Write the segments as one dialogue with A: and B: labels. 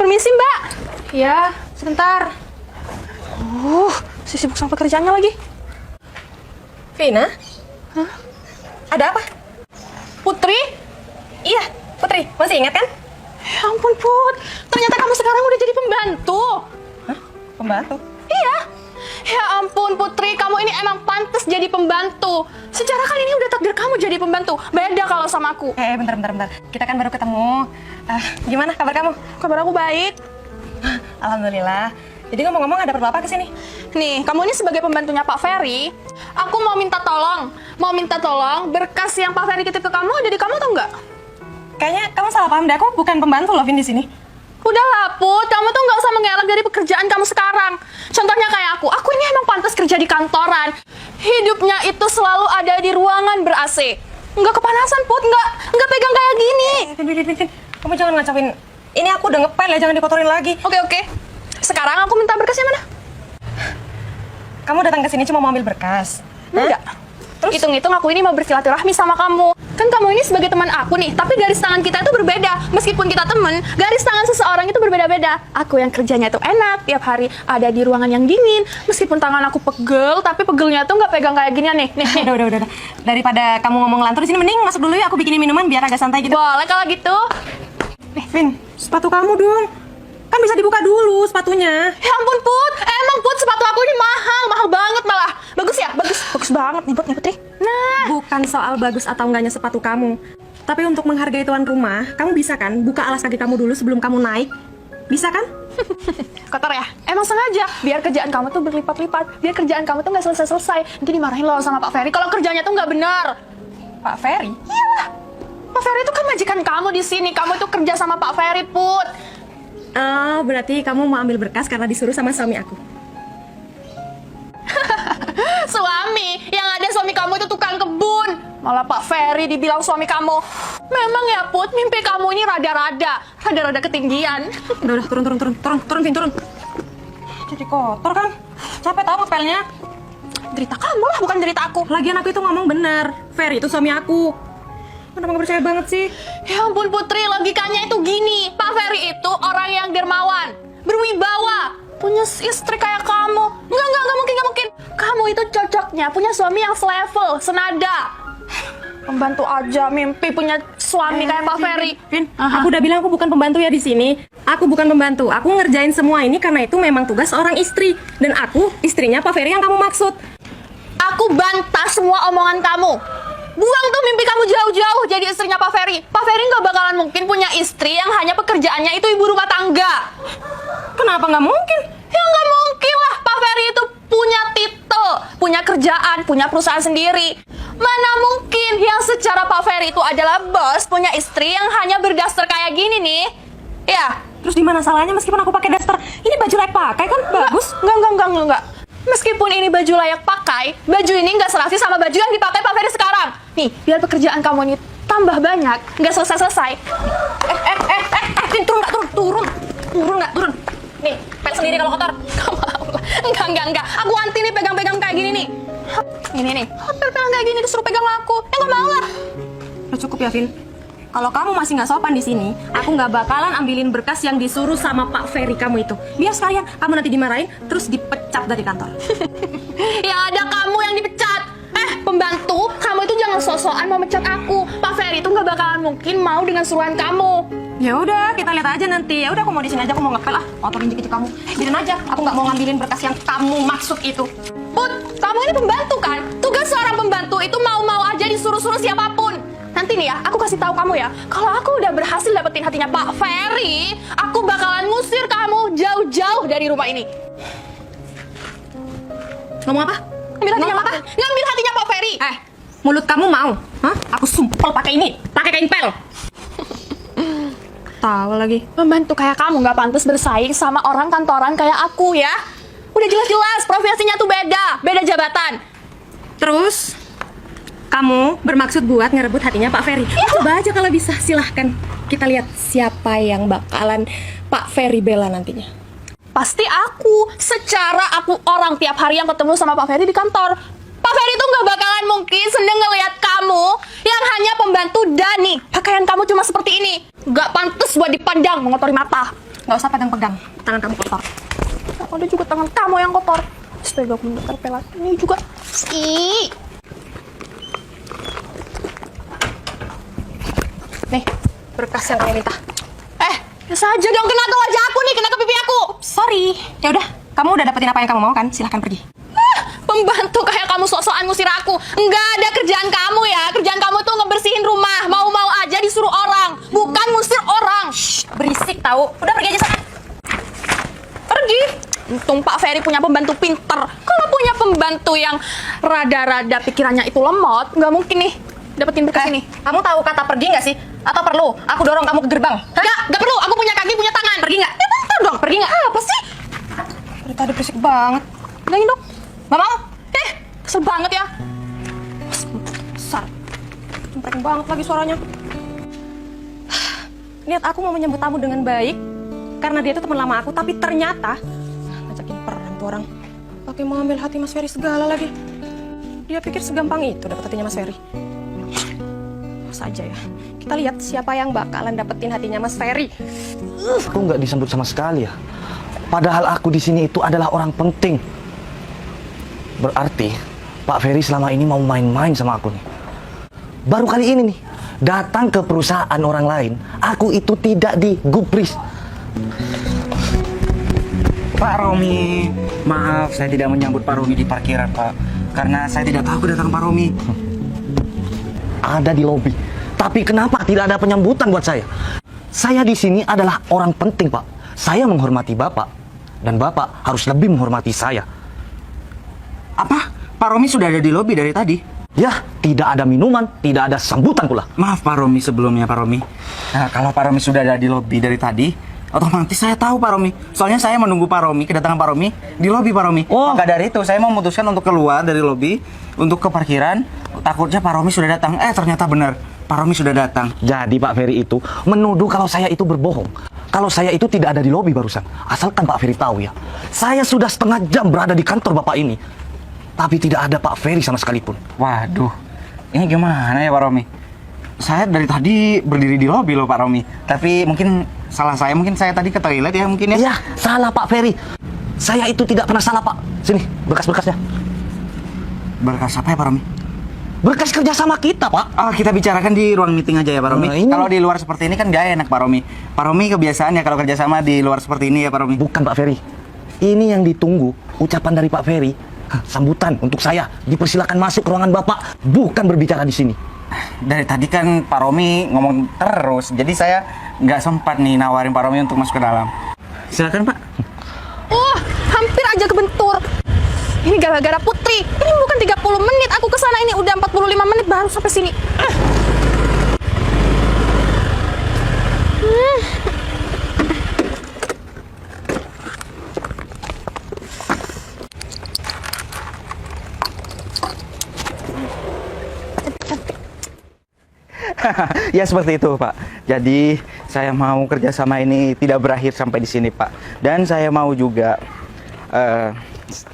A: Permisi Mbak.
B: Ya, sebentar.
A: Si sibuk sama pekerjaannya lagi.
B: Vina?
A: Hah?
B: Ada apa?
A: Putri?
B: Iya, Putri. Masih ingat kan?
A: Ya ampun Put, ternyata kamu sekarang udah jadi pembantu.
B: Hah? Pembantu?
A: Iya. Ya ampun Putri, kamu ini emang pantas jadi pembantu. Secara kan ini udah takdir kamu jadi pembantu. Beda kalau sama aku.
B: Bentar. Kita kan baru ketemu. Gimana kabar kamu?
A: Kabar aku baik.
B: Alhamdulillah. Jadi ngomong-ngomong ada perlu apa kesini?
A: Nih, kamu ini sebagai pembantunya Pak Ferry, aku mau minta tolong berkas yang Pak Ferry titip ke kamu ada di kamu atau enggak?
B: Kayaknya kamu salah paham deh. Aku bukan pembantu loh, Vin, di sini.
A: Udahlah Put, kamu tuh nggak usah mengelak dari pekerjaan kamu sekarang. Contohnya kayak aku ini emang pantas kerja di kantoran. Hidupnya itu selalu ada di ruangan ber-AC. Nggak kepanasan Put, nggak pegang kayak gini.
B: Vin. Kamu jangan ngacauin. Ini aku udah ngepel ya, jangan dikotorin lagi.
A: Oke. Sekarang aku minta berkasnya mana?
B: Kamu datang ke sini cuma mau ambil berkas?
A: Enggak. Terus? Hitung-hitung aku ini mau bersilaturahmi sama kamu. Kan kamu ini sebagai teman aku nih, tapi garis tangan kita itu berbeda. Meskipun kita teman, garis tangan seseorang itu berbeda-beda. Aku yang kerjanya tuh enak, tiap hari ada di ruangan yang dingin. Meskipun tangan aku pegel, tapi pegelnya tuh nggak pegang kayak ginian nih.
B: Udah. Daripada kamu ngomong ngelantur di sini, mending masuk dulu ya. Aku bikinin minuman biar agak santai gitu.
A: Boleh kalau gitu.
B: Vin, sepatu kamu dong. Kan bisa dibuka dulu sepatunya.
A: Ya ampun Put, emang Put sepatu aku ini mahal banget malah. Bagus ya? Bagus banget nih Put nih. Nah,
B: Bukan soal bagus atau enggaknya sepatu kamu, tapi untuk menghargai tuan rumah, kamu bisa kan buka alas kaki kamu dulu sebelum kamu naik? Bisa kan?
A: kotor ya? Emang sengaja, biar kerjaan kamu tuh berlipat-lipat. Biar kerjaan kamu tuh nggak selesai-selesai. Nanti dimarahin loh sama Pak Ferry kalau kerjanya tuh nggak benar.
B: Pak Ferry?
A: Iyalah, Pak Ferry itu kan majikan kamu di sini. Kamu tuh kerja sama Pak Ferry, Put.
B: Oh, berarti kamu mau ambil berkas karena disuruh sama suami aku.
A: Suami? Yang ada suami kamu itu tukang kebun. Malah Pak Ferry dibilang suami kamu. Memang ya, Put, mimpi kamu ini rada-rada ketinggian.
B: Udah, turun, Vin, turun. Jadi kotor kan? Capek tau ngepelnya.
A: Derita kamu lah, bukan derita aku.
B: Lagian aku itu ngomong benar. Ferry itu suami aku. Kenapa gak percaya banget sih?
A: Ya ampun Putri, logikanya itu gini. Pak Ferry itu orang yang dermawan, berwibawa, punya istri kayak kamu. Enggak mungkin. Kamu itu cocoknya punya suami yang selevel, senada. Pembantu aja mimpi punya suami kayak Pak Ferry.
B: Vin, aku udah bilang aku bukan pembantu ya di sini. Aku bukan pembantu. Aku ngerjain semua ini karena itu memang tugas seorang istri. Dan aku istrinya Pak Ferry yang kamu maksud.
A: Aku bantah semua omongan kamu. Buang tuh mimpi kamu jauh-jauh jadi istrinya Pak Ferry. Pak Ferry nggak bakalan mungkin punya istri yang hanya pekerjaannya itu ibu rumah tangga.
B: Kenapa nggak mungkin?
A: Ya nggak mungkin lah. Pak Ferry itu punya titel, punya kerjaan, punya perusahaan sendiri. Mana mungkin yang secara Pak Ferry itu adalah bos punya istri yang hanya berdaster kayak gini nih. Ya.
B: Terus di mana salahnya meskipun aku pakai daster? Ini baju layak pakai kan? Bagus.
A: Enggak. Meskipun ini baju layak pakai, baju ini nggak serasi sama baju yang dipakai Pak Ferry sekarang. Nih, biar pekerjaan kamu ini tambah banyak, nggak selesai-selesai.
B: Turun. Nih, pel sendiri kalau kotor.
A: Enggak. Aku anti nih pegang-pegang kayak gini nih. Ini nih, pegang kayak gini disuruh pegang aku. Ya nggak mau lah.
B: Udah cukup ya, Vin. Kalau kamu masih nggak sopan di sini, aku nggak bakalan ambilin berkas yang disuruh sama Pak Ferry kamu itu. Biar sekalian kamu nanti dimarahin, terus dipecat dari kantor.
A: Yang ada kamu yang dipecat. Pembantu, kamu itu jangan sok-sokan mau mecat aku. Pak Ferry itu nggak bakalan mungkin mau dengan suruhan kamu.
B: Ya udah, kita lihat aja nanti. Ya udah, aku mau di sini aja, aku mau ngepel kotorin dikit kamu. Biarin aja, aku nggak mau ngambilin berkas yang kamu maksud itu.
A: Put, kamu ini pembantu kan? Tugas seorang pembantu itu mau-mau aja disuruh-suruh siapapun. Nanti nih ya, aku kasih tahu kamu ya, kalau aku udah berhasil dapetin hatinya Pak Ferry, aku bakalan ngusir kamu jauh-jauh dari rumah ini.
B: Ngomong apa?
A: Ngambil hatinya apa? Ngambil hatinya Pak Ferry.
B: Mulut kamu mau? Hah? Aku sumpel pakai ini, pakai kain pel. Tahu lagi.
A: Pembantu kayak kamu nggak pantas bersaing sama orang kantoran kayak aku ya. Udah jelas-jelas profesinya tuh beda jabatan.
B: Terus kamu bermaksud buat ngerebut hatinya Pak Ferry? Ya. Coba aja kalau bisa, silahkan. Kita lihat siapa yang bakalan Pak Ferry bela nantinya.
A: Pasti aku. Secara aku orang tiap hari yang ketemu sama Pak Ferry di kantor. Pak Ferry tuh nggak bakalan mungkin seneng ngelihat kamu yang hanya pembantu dan nih pakaian kamu cuma seperti ini. Nggak pantas buat dipandang, mengotori mata.
B: Nggak usah pegang-pegang, tangan kamu kotor.
A: Ada juga tangan kamu yang kotor. Astaga, aku terpelat. Ini juga. Ih.
B: Nih, berkas yang kamu minta.
A: Ya saja dong, kena ke wajah aku nih, kena ke pipi aku.
B: Sorry. Ya udah, kamu udah dapetin apa yang kamu mau kan? Silahkan pergi.
A: Pembantu kayak kamu sok-sokan ngusir aku. Enggak ada kerjaan kamu ya. Kerjaan kamu tuh ngebersihin rumah. Mau-mau aja disuruh orang, bukan ngusir orang.
B: Shh, berisik tahu. Udah pergi aja sana.
A: Pergi. Untung Pak Ferry punya pembantu pinter. Kalau punya pembantu yang rada-rada pikirannya itu lemot, nggak mungkin nih dapetin berkas ini.
B: Kamu tahu kata pergi nggak sih? Atau perlu aku dorong kamu ke gerbang?
A: Nggak perlu. Aku punya kaki, punya tangan.
B: Pergi nggak?
A: Ya bentar dong.
B: Pergi nggak?
A: Apa sih?
B: Dari tadi berisik banget.
A: Bilangin dong.
B: Nggak mau?
A: Kesel banget ya.
B: Besar. Cempreng banget lagi suaranya. Lihat aku mau menyambut tamu dengan baik karena dia itu teman lama aku, tapi ternyata ngajakin perang tuh orang. Pakai mau ambil hati Mas Ferry segala lagi. Dia pikir segampang itu dapat hatinya Mas Ferry. Saja ya. Kita lihat siapa yang bakalan dapetin hatinya Mas Ferry.
C: Aku nggak disebut sama sekali ya. Padahal aku di sini itu adalah orang penting. Berarti Pak Ferry selama ini mau main-main sama aku nih. Baru kali ini nih datang ke perusahaan orang lain, aku itu tidak digubris.
D: Pak Romi, maaf saya tidak menyambut Pak Romi di parkiran, Pak. Karena saya tidak tahu kedatangan Pak Romi.
C: Ada di lobi. Tapi kenapa tidak ada penyambutan buat saya? Saya di sini adalah orang penting, Pak. Saya menghormati Bapak dan Bapak harus lebih menghormati saya.
D: Apa? Pak Romi sudah ada di lobi dari tadi?
C: Ya, tidak ada minuman, tidak ada sambutan pula.
D: Maaf Pak Romi sebelumnya Pak Romi. Nah, kalau Pak Romi sudah ada di lobi dari tadi, otomatis saya tahu Pak Romi. Soalnya saya menunggu Pak Romi, kedatangan Pak Romi di lobi Pak Romi.
C: Oh.
D: Maka dari itu saya memutuskan untuk keluar dari lobi untuk ke parkiran. Takutnya Pak Romi sudah datang. Ternyata benar. Pak Romi sudah datang.
C: Jadi Pak Ferry itu menuduh kalau saya itu berbohong. Kalau saya itu tidak ada di lobi barusan. Asalkan Pak Ferry tahu ya. Saya sudah setengah jam berada di kantor Bapak ini. Tapi tidak ada Pak Ferry sama sekalipun.
D: Waduh, ini gimana ya Pak Romi? Saya dari tadi berdiri di lobi loh Pak Romi. Tapi mungkin salah saya, mungkin saya tadi ke toilet ya mungkin ya.
C: Ya, salah Pak Ferry. Saya itu tidak pernah salah Pak. Sini, berkas-berkasnya.
D: Berkas apa ya Pak Romi?
C: Berkas kerja sama kita Pak.
D: Kita bicarakan di ruang meeting aja ya Pak Romi.
C: Nah, ini-
D: Kalau di luar seperti ini kan gak enak Pak Romi. Pak Romi kebiasaan ya kalau kerjasama di luar seperti ini ya Pak Romi.
C: Bukan Pak Ferry. Ini yang ditunggu ucapan dari Pak Ferry. Sambutan untuk saya. Dipersilakan masuk ke ruangan Bapak. Bukan berbicara di sini.
D: Dari tadi kan Pak Romi ngomong terus, jadi saya nggak sempat nih nawarin Pak Romi untuk masuk ke dalam. Silakan Pak.
A: Hampir aja kebentur. Ini gara-gara Putri. Ini bukan 30 menit aku kesana, ini udah 45 menit baru sampai sini.
D: Ya seperti itu Pak. Jadi saya mau kerjasama ini tidak berakhir sampai di sini Pak. Dan saya mau juga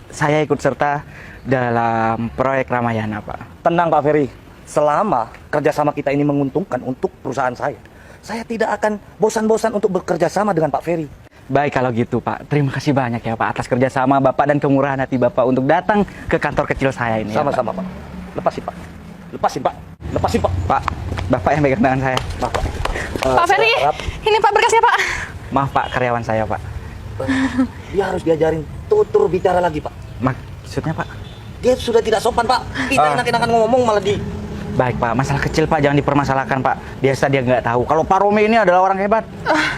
D: saya ikut serta dalam proyek Ramayana Pak.
C: Tenang Pak Ferry. Selama kerjasama kita ini menguntungkan untuk perusahaan saya tidak akan bosan-bosan untuk bekerja sama dengan Pak Ferry.
D: Baik kalau gitu Pak. Terima kasih banyak ya Pak atas kerjasama Bapak dan kemurahan hati Bapak untuk datang ke kantor kecil saya ini.
C: Sama-sama Pak. Lepasin Pak. Lepasin Pak. Lepasin Pak.
D: Pak, Bapak yang pegang tangan saya.
C: Maaf Pak.
A: Pak Ferry,
C: saya harap
A: ini Pak berkasnya Pak.
D: Maaf Pak, karyawan saya Pak.
C: dia harus diajarin tutur bicara lagi Pak.
D: Maksudnya Pak?
C: Dia sudah tidak sopan Pak. Kita enak-enakan ngomong malah di...
D: Baik Pak, masalah kecil Pak, jangan dipermasalahkan Pak. Biasa dia nggak tahu. Kalau Pak Romi ini adalah orang hebat.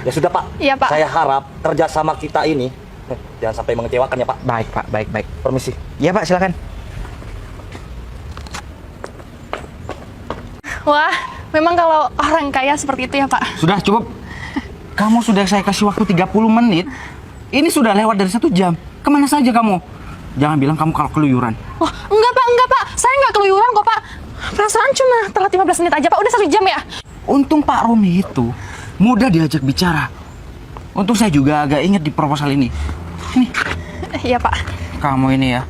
C: Ya sudah Pak.
A: Iya, Pak.
C: Saya harap kerjasama kita ini jangan sampai mengecewakan ya Pak.
D: Baik Pak, baik.
C: Permisi.
D: Iya Pak, silakan.
A: Wah, memang kalau orang kaya seperti itu ya Pak.
D: Sudah cukup. Kamu sudah saya kasih waktu 30 menit. Ini sudah lewat dari 1 jam. Kemana saja kamu? Jangan bilang kamu kalau keluyuran.
A: Wah, enggak Pak. Saya nggak keluyuran kok Pak. Perasaan cuma telat 15 menit aja Pak. Udah 1 jam ya.
D: Untung Pak Romi itu mudah diajak bicara. Untung saya juga agak ingat di proposal ini. Nih,
A: Iya Pak.
D: kamu ini ya.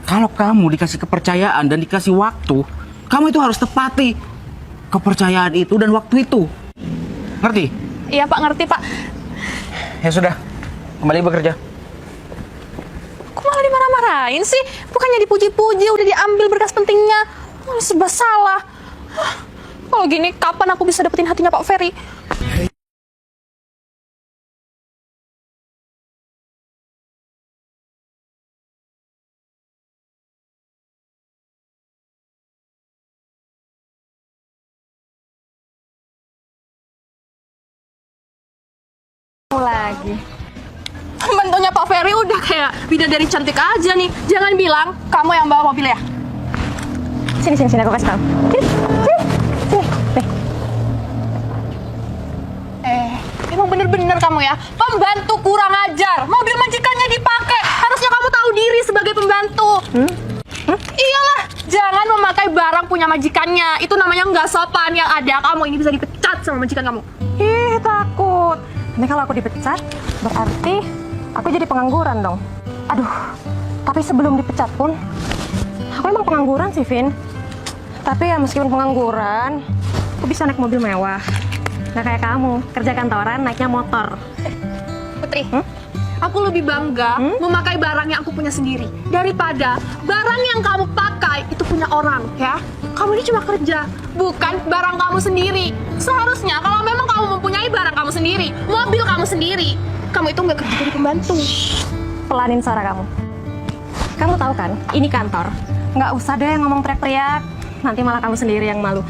D: Kalau kamu dikasih kepercayaan dan dikasih waktu, kamu itu harus tepati kepercayaan itu dan waktu itu. Ngerti?
A: Iya Pak, ngerti Pak.
D: ya sudah. Kembali bekerja.
A: Kok malah dimarah-marahin sih? Bukannya dipuji-puji, udah diambil berkas pentingnya. Malah serba salah. Hah, kalau gini, kapan aku bisa dapetin hatinya Pak Ferry?
B: Lagi.
A: Pembantunya Pak Ferry udah kayak bidadari cantik aja nih. Jangan bilang kamu yang bawa mobil ya.
B: Sini aku kasih tahu. Sini. Nih.
A: Emang bener-bener kamu ya, pembantu kurang ajar. Mobil majikannya dipakai. Harusnya kamu tahu diri sebagai pembantu. Iyalah, jangan memakai barang punya majikannya. Itu namanya nggak sopan. Yang ada kamu ini bisa dipecat sama majikan kamu.
B: Ih, takut. Nanti kalau aku dipecat, berarti aku jadi pengangguran dong. Aduh, tapi sebelum dipecat pun, aku emang pengangguran sih, Vin. Tapi ya meskipun pengangguran, aku bisa naik mobil mewah. Nggak kayak kamu, kerja kantoran naiknya motor.
A: Putri, aku lebih bangga memakai barang yang aku punya sendiri daripada barang yang kamu pakai itu punya orang, ya. Kamu ini cuma kerja, bukan barang kamu sendiri. Seharusnya kalau memang kamu mempunyai barang kamu sendiri, mobil kamu sendiri, kamu itu nggak kerja jadi pembantu.
B: Pelanin suara kamu. Kamu tahu kan, ini kantor. Nggak usah deh ngomong teriak-teriak. Nanti malah kamu sendiri yang malu.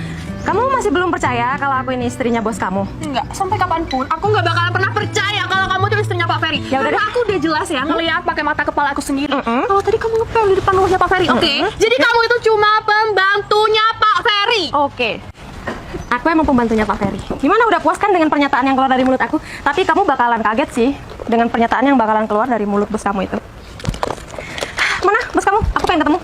B: Kamu masih belum percaya kalau aku ini istrinya bos kamu?
A: Enggak, sampai kapanpun aku nggak bakalan pernah percaya kalau kamu itu istrinya Pak Ferry.
B: Ya udah
A: Karena
B: deh.
A: aku udah jelas ya ngeliat pakai mata kepala aku sendiri. Kalau tadi kamu ngepel di depan rumahnya Pak Ferry, oke? Jadi kamu itu cuma pembantunya Pak Ferry.
B: Oke. Aku emang pembantunya Pak Ferry. Gimana, udah puas kan dengan pernyataan yang keluar dari mulut aku? Tapi kamu bakalan kaget sih dengan pernyataan yang bakalan keluar dari mulut bos kamu itu. Mana bos kamu? Aku pengen ketemu.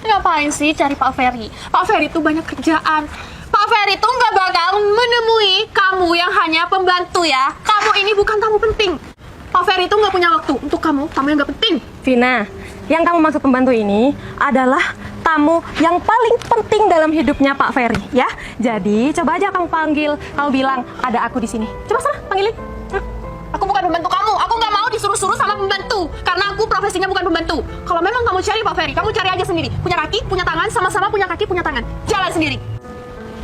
A: Ngapain sih cari Pak Ferry? Pak Ferry itu banyak kerjaan. Pak Ferry itu nggak bakal menemui kamu yang hanya pembantu ya. Kamu ini bukan tamu penting. Pak Ferry itu nggak punya waktu untuk kamu yang nggak penting.
B: Vina, yang kamu maksud pembantu ini adalah tamu yang paling penting dalam hidupnya Pak Ferry, ya. Jadi coba aja kamu panggil, kamu bilang ada aku di sini. Coba sana panggilin.
A: Aku bukan pembantu kamu. Aku nggak mau disuruh-suruh sama pembantu. Karena aku profesinya bukan pembantu. Kalau memang kamu cari Pak Ferry, kamu cari aja sendiri. Punya kaki, punya tangan, sama-sama punya kaki, punya tangan. Jalan sendiri.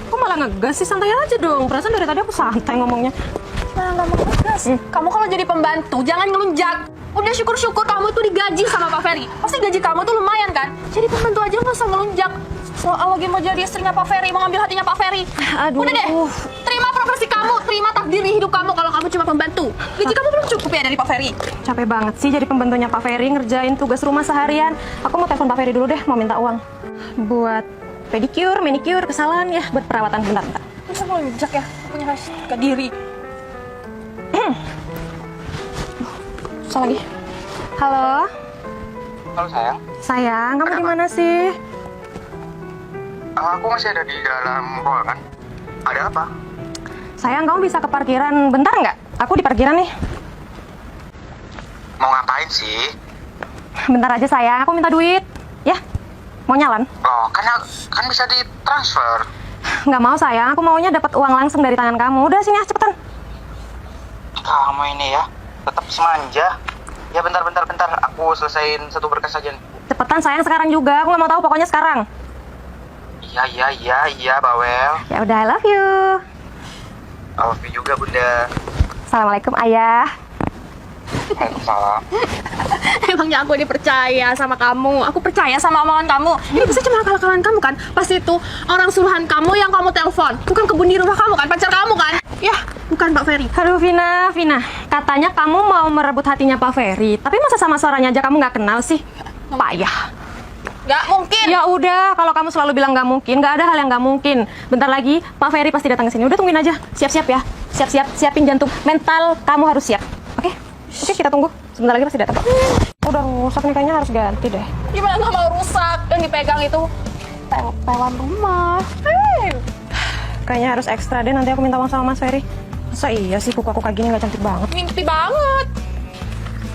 B: Kok malah ngegas sih? Santai aja dong. Perasaan dari tadi aku santai ngomongnya.
A: Nah, nggak mau ngegas. Kamu kalau jadi pembantu, jangan ngelunjak. Udah syukur-syukur kamu tuh digaji sama Pak Ferry. Pasti gaji kamu tuh lumayan kan? Jadi pembantu aja nggak usah ngelunjak. Soal lagi mau jadi istrinya Pak Ferry, mau ngambil hatinya Pak Ferry.
B: Aduh.
A: Udah deh, terima profesi kamu, terima takdir di hidup kamu kalau kamu cuma pembantu. Gaji kamu belum cukup ya dari Pak Ferry.
B: Capek banget sih jadi pembantunya Pak Ferry, ngerjain tugas rumah seharian. Aku mau telepon Pak Ferry dulu deh, mau minta uang buat pedicure, manicure, kesalahan ya, buat perawatan bentar.
A: Masa ngelunjak ya? Aku punya harga diri.
B: Salah lagi. Halo,
D: Halo sayang.
B: sayang, kamu di mana sih?
D: Aku masih ada di dalam ruangan. Ada apa?
B: Sayang, kamu bisa ke parkiran bentar nggak? Aku di parkiran nih.
D: Mau ngapain sih?
B: Bentar aja sayang, aku minta duit. Ya, mau nyalan?
D: Loh, kan bisa ditransfer.
B: Nggak mau sayang, aku maunya dapat uang langsung dari tangan kamu. Udah sini, cepetan.
D: Kamu ini ya, tetap semanja. Ya bentar. Aku selesaiin satu berkas aja nih.
B: Cepetan sayang, sekarang juga. Aku nggak mau tahu, pokoknya sekarang.
D: Iya, Bawel.
B: Ya udah, I love you.
D: I love you juga, Bunda.
B: Assalamualaikum ayah.
D: Waalaikumsalam.
A: Emangnya aku dipercaya sama kamu? Aku percaya sama omongan kamu. Ini pasti cuma akal-akalan kamu kan? Pasti itu orang suruhan kamu yang kamu telepon. Bukan kebun di rumah kamu kan? Pacar kamu kan? Ya, bukan Pak Ferry.
B: Aduh Vina, katanya kamu mau merebut hatinya Pak Ferry. Tapi masa sama suaranya aja kamu nggak kenal sih? Payah.
A: Gak mungkin.
B: Ya udah, kalau kamu selalu bilang nggak mungkin, nggak ada hal yang nggak mungkin. Bentar lagi Pak Ferry pasti datang ke sini. Udah tungguin aja. Siap-siap ya. Siapin jantung. Mental kamu harus siap. Oke, kita tunggu. Sebentar lagi pasti datang. Udah rusak nih, kayaknya harus ganti deh.
A: Gimana nggak mau rusak? Yang dipegang itu tempelan rumah.
B: Kayaknya harus ekstra deh. Nanti aku minta uang sama Mas Ferry. Masa iya sih kuku aku kayak gini nggak cantik banget?
A: Mimpi banget.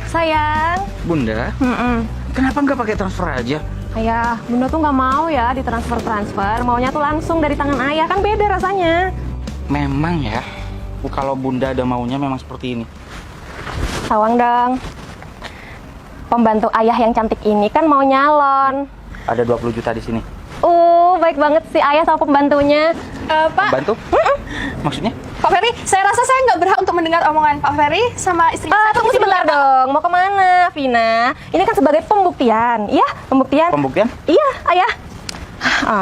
B: Sayang.
D: Bunda, kenapa nggak pakai transfer aja?
B: Ayah, Bunda tuh nggak mau ya ditransfer. Maunya tuh langsung dari tangan ayah, kan beda rasanya.
D: Memang ya, kalau Bunda ada maunya memang seperti ini.
B: Sawang dong. Pembantu ayah yang cantik ini kan mau nyalon.
D: Ada 20 juta di sini.
B: Baik banget sih ayah sama pembantunya.
A: Pak,
D: Bantu? Maksudnya?
A: Pak Ferry, saya rasa saya nggak berhak untuk mendengar omongan Pak Ferry sama istri saya.
B: Tunggu sebentar dong. Mau kemana, Vina? Ini kan sebagai pembuktian. Iya, pembuktian.
D: Pembuktian?
B: Iya, ayah.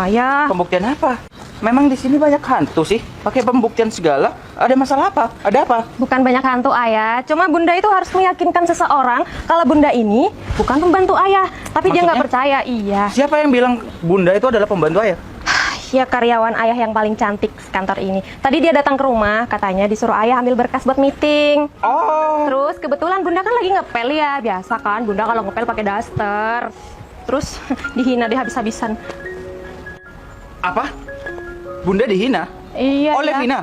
B: Ayah.
D: Pembuktian apa? Memang di sini banyak hantu sih. Pakai pembuktian segala. Ada masalah apa? Ada apa?
B: Bukan banyak hantu ayah. Cuma bunda itu harus meyakinkan seseorang kalau bunda ini bukan pembantu ayah. Tapi dia nggak
D: Maksudnya?
B: percaya. Iya.
D: Siapa yang bilang Bunda itu adalah pembantu ayah?
B: Ya karyawan ayah yang paling cantik kantor ini. Tadi dia datang ke rumah, katanya disuruh ayah ambil berkas buat meeting.
D: Oh.
B: Terus kebetulan bunda kan lagi ngepel ya, biasa kan bunda kalau ngepel pakai daster. Terus dihina deh habis-habisan.
D: Apa? Bunda dihina?
B: Iya.
D: Oleh
B: iya.
D: Vina?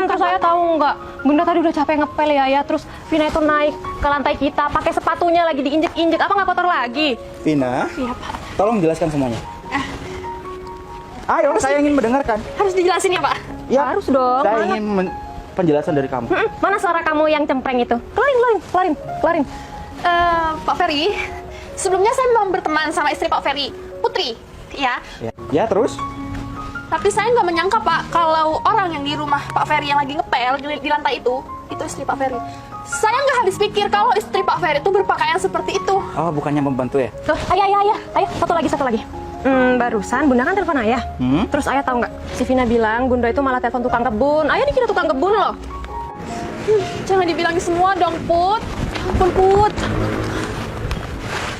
B: Terus saya tahu nggak, bunda tadi udah capek ngepel ya. Terus Vina itu naik ke lantai kita, pakai sepatunya lagi diinjek-injek. Apa nggak kotor lagi?
D: Vina?
A: Iya, Pak.
D: Tolong jelaskan semuanya. Ayo, saya ingin mendengarkan.
A: Harus dijelasin ya, Pak?
D: Ya,
B: Harus dong.
D: Saya
B: Mana?
D: ingin penjelasan dari kamu.
B: Mana suara kamu yang cempreng itu? Keluarin.
A: Pak Ferry, sebelumnya saya memang berteman sama istri Pak Ferry, Putri. Ya,
D: Ya, terus?
A: tapi saya nggak menyangka Pak kalau orang yang di rumah Pak Ferry yang lagi ngepel di lantai itu istri Pak Ferry. Saya nggak habis pikir kalau istri Pak Ferry itu berpakaian seperti itu.
D: Oh, bukannya membantu ya?
B: Tuh, ayah. Ayo, satu lagi. Barusan bunda kan telepon ayah. Terus ayah tahu nggak? Si Vina bilang bunda itu malah telepon tukang kebun. Ayah dikira tukang kebun loh.
A: Jangan dibilangin semua dong, Put. Ya ampun, Put.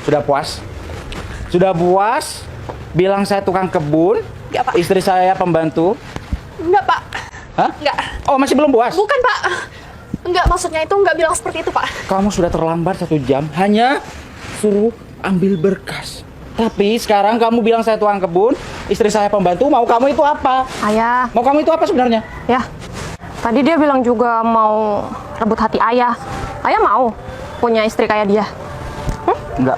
D: Sudah puas? Sudah puas? Bilang saya tukang kebun?
A: Nggak, Pak.
D: Istri saya pembantu?
A: Enggak, Pak.
D: Hah?
A: Enggak.
D: Oh, masih belum puas?
A: Bukan, Pak. Enggak, maksudnya itu enggak bilang seperti itu, Pak.
D: Kamu sudah terlambat 1 jam, hanya suruh ambil berkas. Tapi sekarang kamu bilang saya tukang kebun, istri saya pembantu, mau kamu itu apa?
B: Ayah,
D: Mau kamu itu apa sebenarnya?
B: ya. Tadi dia bilang juga mau rebut hati ayah. Ayah mau punya istri kayak dia.
D: Enggak.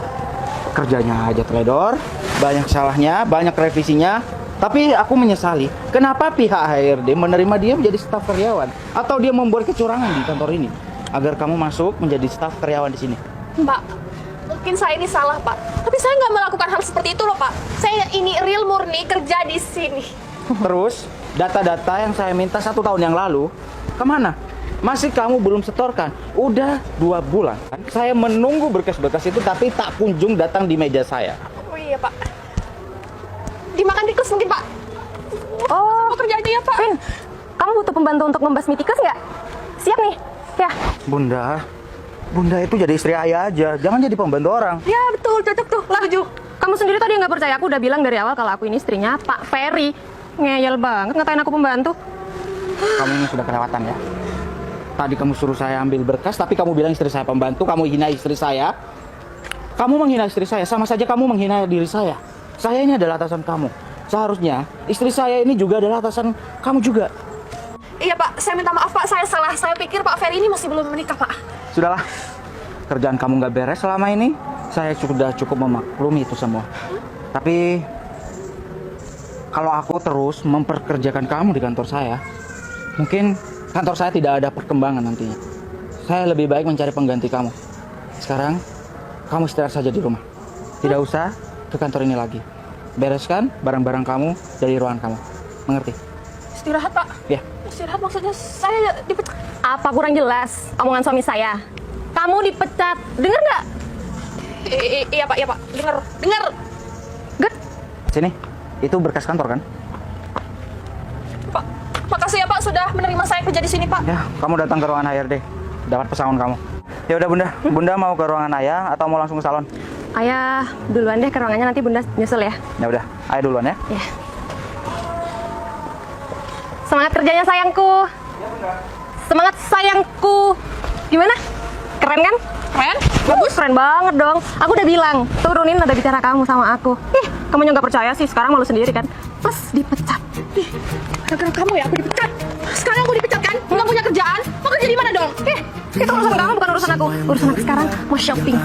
D: Kerjanya aja teledor, banyak salahnya, banyak revisinya. Tapi aku menyesali, kenapa pihak HRD menerima dia menjadi staf karyawan? Atau dia membuat kecurangan di kantor ini? Agar kamu masuk menjadi staf karyawan di sini.
A: Pak, mungkin saya ini salah, Pak. Tapi saya nggak melakukan hal seperti itu loh, Pak. Saya ini real murni kerja di sini.
D: Terus, data-data yang saya minta 1 tahun yang lalu, kemana? Masih kamu belum setorkan. Udah 2 bulan. Saya menunggu berkas-berkas itu, tapi tak kunjung datang di meja saya.
A: Oh iya, Pak. Dimakan tikus mungkin, Pak.
B: Oh,
A: Mau kerja aja ya, Pak.
B: Vin, kamu butuh pembantu untuk membasmi tikus nggak? Siap nih, ya.
D: Bunda itu jadi istri ayah aja, jangan jadi pembantu orang.
A: Ya, betul. Cocok tuh. Setuju.
B: Kamu sendiri tadi nggak percaya, aku udah bilang dari awal kalau aku ini istrinya Pak Ferry. Ngeyel banget ngatain aku pembantu.
D: Kamu ini sudah kelewatan ya. Tadi kamu suruh saya ambil berkas, tapi kamu bilang istri saya pembantu, kamu hina istri saya. Kamu menghina istri saya, sama saja kamu menghina diri saya. Saya ini adalah atasan kamu. Seharusnya istri saya ini juga adalah atasan kamu juga.
A: Iya, Pak. Saya minta maaf, Pak. Saya salah. Saya pikir Pak Ferry ini masih belum menikah, Pak.
D: Sudahlah, kerjaan kamu nggak beres selama ini. Saya sudah cukup memaklumi itu semua. Tapi kalau aku terus memperkerjakan kamu di kantor saya, mungkin kantor saya tidak ada perkembangan nantinya. Saya lebih baik mencari pengganti kamu. Sekarang, kamu istirahat saja di rumah. Tidak usah ke kantor ini lagi. Bereskan barang-barang kamu dari ruangan kamu. Mengerti?
A: Istirahat, Pak.
D: Ya.
A: Istirahat maksudnya saya dipecat.
B: Apa kurang jelas omongan suami saya? Kamu dipecat, dengar nggak?
A: Iya, Pak. Iya, Pak. Dengar.
B: Get.
D: Sini. Itu berkas kantor kan?
A: Pak, makasih ya, Pak, sudah menerima saya kerja di sini, Pak.
D: Ya, kamu datang ke ruangan HRD. Dapat pesangon kamu. Ya udah Bunda. Bunda mau ke ruangan ayah atau mau langsung ke salon?
B: Ayah duluan deh ke ruangannya, nanti bunda nyusul ya.
D: Ya udah, ayah duluan ya.
B: Ya. Semangat kerjanya sayangku. Semangat sayangku. Gimana? Keren kan?
A: Keren?
B: Bagus, keren banget dong. Aku udah bilang, turunin nada bicara kamu sama aku. Kamu nggak percaya sih, sekarang malu sendiri kan. Plus dipecat.
A: Gara-gara kamu ya aku dipecat. Sekarang aku dipecat kan? Nggak punya kerjaan. Mau kerja di mana dong?
B: Itu urusan kamu, bukan urusan aku. Urusan aku sekarang mau shopping.